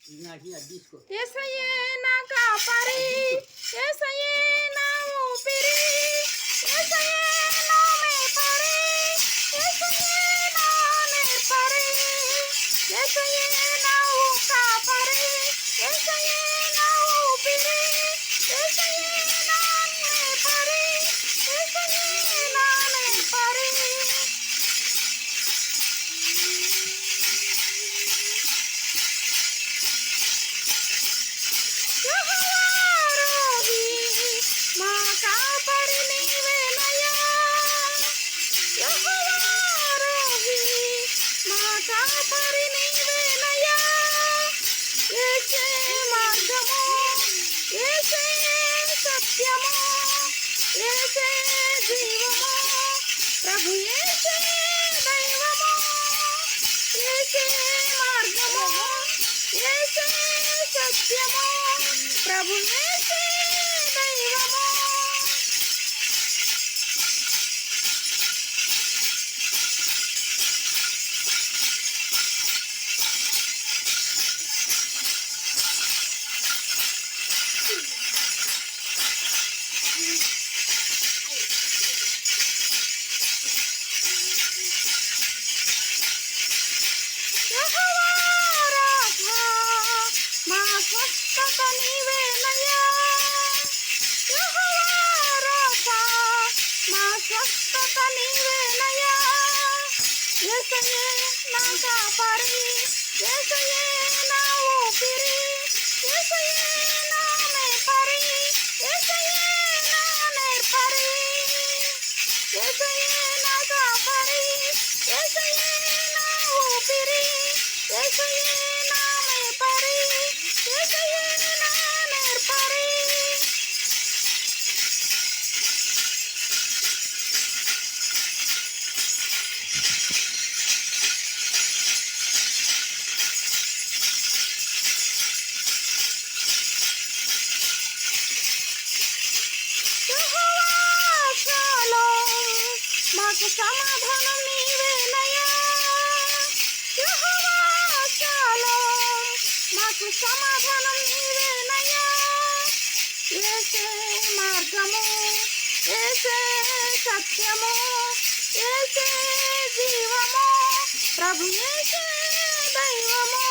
యేసయ్యే నా కాపరి, యేసయ్యే నా ఊపిరి, యేసయ్యే నా మేపరి, యేసయ్యే నా నేర్పరి, యేసయ్యే నా కాపరి, యేసయ్యే నా ఊపిరి, యేసయ్యే నా మేపరి, యేసయ్యే నా నేర్పరి. ప్రభు యేసే దైవము, యేసే మార్గము, యేసే సత్యము, ప్రభు యేసే దైవము. స్వస్థత నీవేనయ్యా, యెహోవా రాఫా, మా స్వస్థత నీవేనయ్యా. యేసయ్యే నా కాపరి, యేసయ్యే నా ఊపిరి, యేసయ్యే నా మేపరి, యేసయ్యే నా నేర్పరి, యేసయ్యే నా కాపరి, యేసయ్యే నా ఊపిరి, యేసయ్యే నా మేపరి, యేసయ్యే నా నేర్పరి. యెహోవా షాలోమ్, మాకు సమాధానం నీవేనయ్యా. యెహోవా షాలోమ్, మాకు సమాధానం నీవేనయ్యా. యేసే మార్గము, యేసే సత్యము, యేసే జీవము, ప్రభు యేసే దైవము.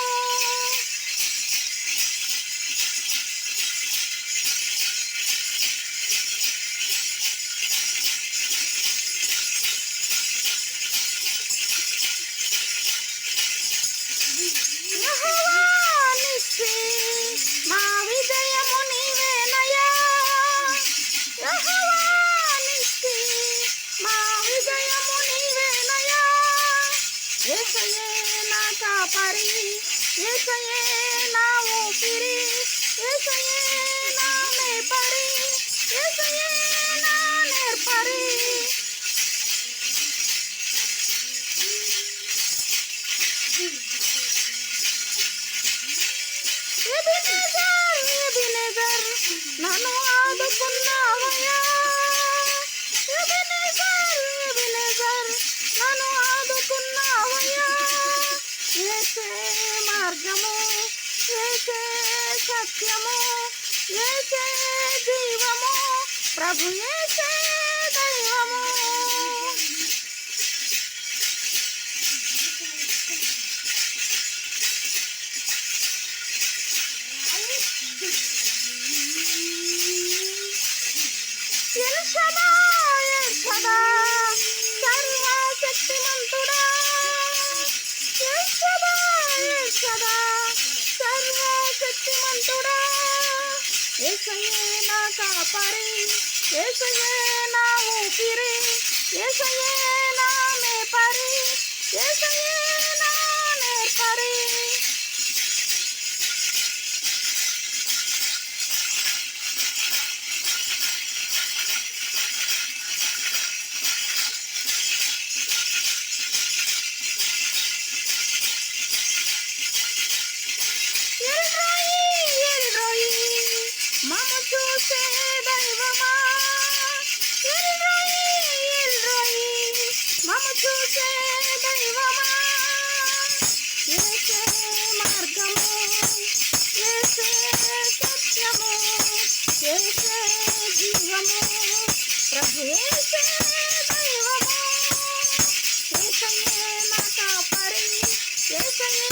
యెహోవా నిస్సి, మా విజయము నీవేనయ్యా. యెహోవా నిస్సి, మా విజయము నీవేనయ్యా. యేసయ్యే నా కాపరి, యేసయ్యే నా ఊపిరి, యేసయ్యే నా మేపరి, యేసయ్యే నా నేర్పరి. ఎబినెజర్, ఎబినెజర్, నన్ను ఆదుకున్నావయ్యా. ఎబినెజర్, ఎబినెజర్, నన్ను ఆదుకున్నావయ్యా. యేసే మార్గము, యేసే సత్యము, యేసే జీవము, ప్రభు యేసే దైవము. ఎల్ షదాయ్, ఎల్ షదాయ్, సర్వశక్తిమంతుడా. ఎల్ షదాయ్, ఎల్ షదాయ్, సర్వశక్తిమంతుడా. యేసయ్యే నా కాపరి, యేసయ్యే నా ఊపిరి, యేసయ్యే నా మేపరి, యేసయ్యే నా నేర్పరి. ఎల్రోయి, మమ్ము చూసే దైవమా. ఎల్రోయి, మమ్ము చూసే దైవమా. యేసే మార్గము, ప్రభు యేసే దైవము, యేసయ్యే నా కాపరి, యేసయ్యే